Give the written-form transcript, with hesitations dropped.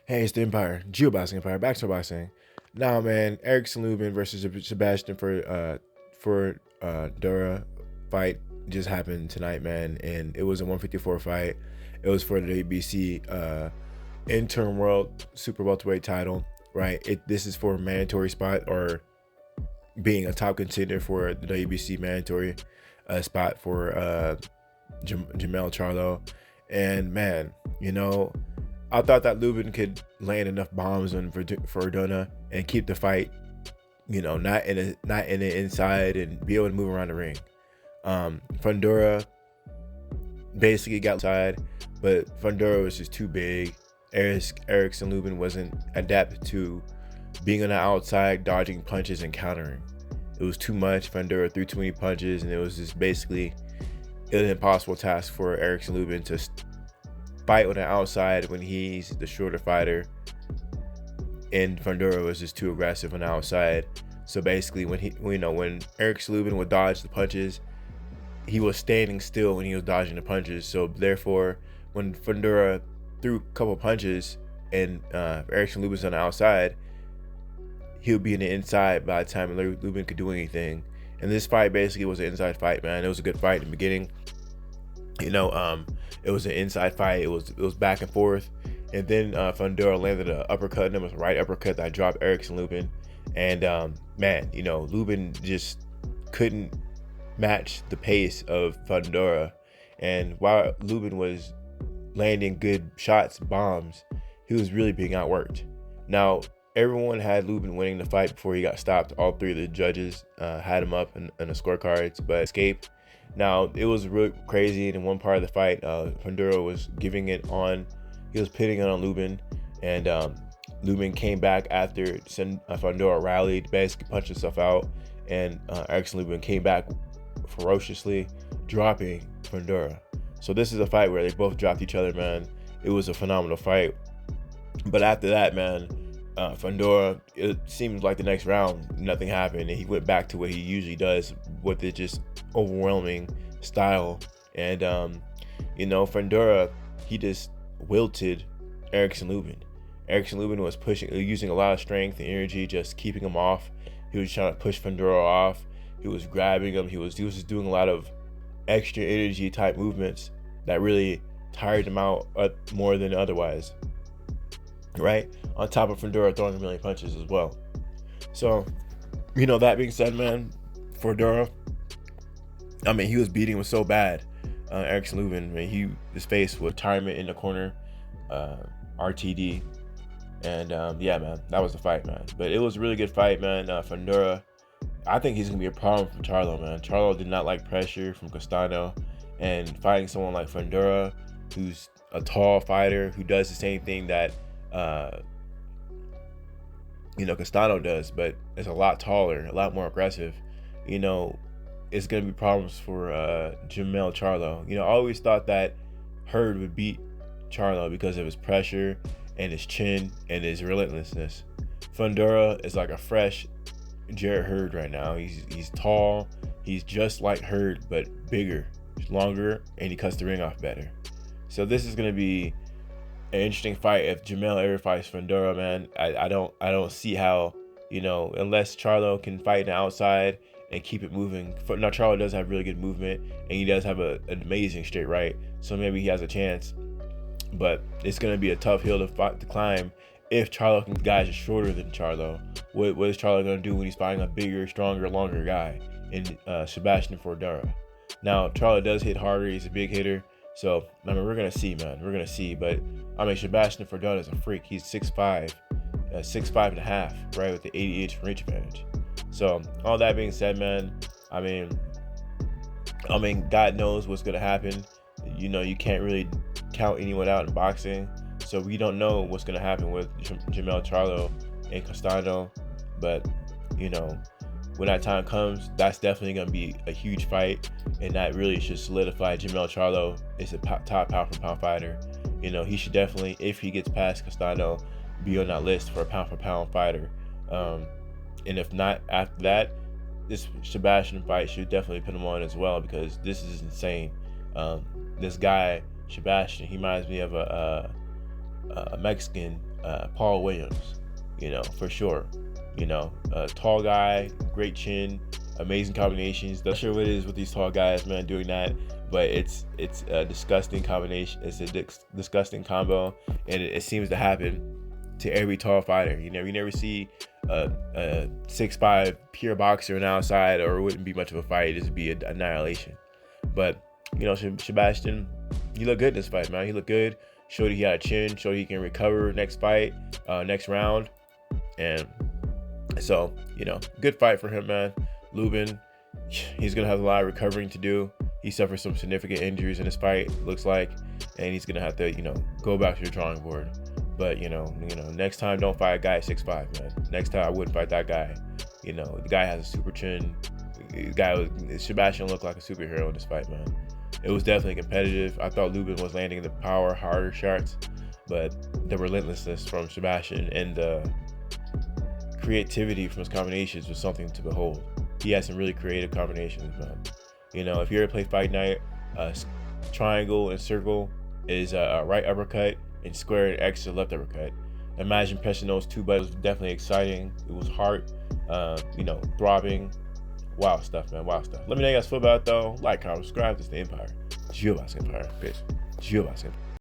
Hey, it's the Empire, Geoboxing Empire, Backstory Boxing. Now, man, Erickson Lubin versus Sebastian Dura fight just happened tonight, man, and it was a 154 fight. It was for the WBC interim world super welterweight title, right? This is for a mandatory spot or being a top contender for the WBC mandatory spot for Jamel Charlo, and man, I thought that Lubin could land enough bombs on Verduna and keep the fight, not in the inside and be able to move around the ring. Fundora basically got inside, but Fundora was just too big. Erickson Lubin wasn't adept to being on the outside, dodging punches and countering. It was too much. Fundora threw too many punches, and it was just basically an impossible task for Erickson Lubin to fight on the outside when he's the shorter fighter, and Fundora was just too aggressive on the outside. So basically, when Erickson Lubin would dodge the punches, he was standing still when he was dodging the punches. So therefore, when Fundora threw a couple punches and Erickson Lubin's on the outside, he would be in the inside by the time Lubin could do anything. And this fight basically was an inside fight, man. It was a good fight in the beginning. It was an inside fight. It was back and forth, and then Fundora landed an uppercut, and it was a right uppercut that dropped Erickson Lubin. And Lubin just couldn't match the pace of Fundora. And while Lubin was landing good shots, bombs, he was really being outworked. Now, everyone had Lubin winning the fight before he got stopped. All three of the judges had him up in the scorecards, but escaped. Now, it was really crazy. In one part of the fight, Fundora was giving it on, he was pitting it on Lubin, and Lubin came back after Fundora rallied, basically punched himself out, and Erickson Lubin came back ferociously, dropping Fundora. So this is a fight where they both dropped each other, man. It was a phenomenal fight. But after that, man, Fundora, it seemed like the next round, nothing happened, and he went back to what he usually does with it just overwhelming style. And Fundora, he just wilted Erickson Lubin. Erickson Lubin was using a lot of strength and energy, just keeping him off. He was trying to push Fundora off. He was grabbing him. He was just doing a lot of extra energy type movements that really tired him out more than otherwise. Right? On top of Fundora throwing a million punches as well. So, that being said, man, Fundora, he was beating him so bad. Erickson Lubin, his face was retirement in the corner, RTD. And man, that was the fight, man. But it was a really good fight, man. Fundora, I think he's going to be a problem for Charlo, man. Charlo did not like pressure from Castano, and fighting someone like Fundora, who's a tall fighter, who does the same thing that Castano does, but is a lot taller, a lot more aggressive. It's going to be problems for Jamel Charlo. I always thought that Hurd would beat Charlo because of his pressure and his chin and his relentlessness. Fundora is like a fresh Jarrett Hurd right now. He's tall. He's just like Hurd, but bigger, longer, and he cuts the ring off better. So this is going to be an interesting fight. If Jamel ever fights Fundora, man, I don't see how, unless Charlo can fight on the outside and keep it moving. Now, Charlo does have really good movement, and he does have an amazing straight right, so maybe he has a chance. But it's going to be a tough hill to climb if Charlo guys are shorter than Charlo. What is Charlo going to do when he's fighting a bigger, stronger, longer guy in Sebastian Fundora? Now, Charlo does hit harder. He's a big hitter. So, we're going to see, man. We're going to see. But, Sebastian Fundora is a freak. He's 6'5", 6'5 and a half, right, with the 80-inch reach advantage. So, all that being said, man, God knows what's going to happen. You can't really count anyone out in boxing. So, we don't know what's going to happen with Jamel Charlo and Castano. But, when that time comes, that's definitely going to be a huge fight, and that really should solidify Jamel Charlo as a top pound-for-pound fighter. He should definitely, if he gets past Castano, be on that list for a pound-for-pound fighter. And if not, after that, this Sebastian fight should definitely put him on as well, because this is insane. This guy, Sebastian, he reminds me of a Mexican Paul Williams, for sure. Tall guy, great chin, amazing combinations. Not sure what it is with these tall guys, man, doing that, but it's a disgusting combination. It's a disgusting combo, and it seems to happen to every tall fighter. You never see a 6'5" pure boxer on the outside, or it wouldn't be much of a fight. It'd just be an annihilation. But Sebastian, he looked good in this fight, man. He looked good. Showed he had a chin. Showed he can recover next fight, next round, and so good fight for him, man. Lubin, he's gonna have a lot of recovering to do. He suffered some significant injuries in this fight, looks like, and he's gonna have to go back to the drawing board. But next time, don't fight a guy at 6'5", man. Next time, I wouldn't fight that guy. The guy has a super chin. Sebastian looked like a superhero in this fight, man. It was definitely competitive. I thought Lubin was landing the power, harder shots, but the relentlessness from Sebastian and the creativity from his combinations was something to behold. He had some really creative combinations, man. If you ever play Fight Night, triangle and circle is a right uppercut, and square and X is a left uppercut. Imagine pressing those two buttons. It was definitely exciting. It was heart, throbbing. Wow stuff, man. Wow stuff. Let me know you guys feel about it, though. Like, comment, subscribe. This is the Empire. It's you, Empire. Peace. It's you, Empire.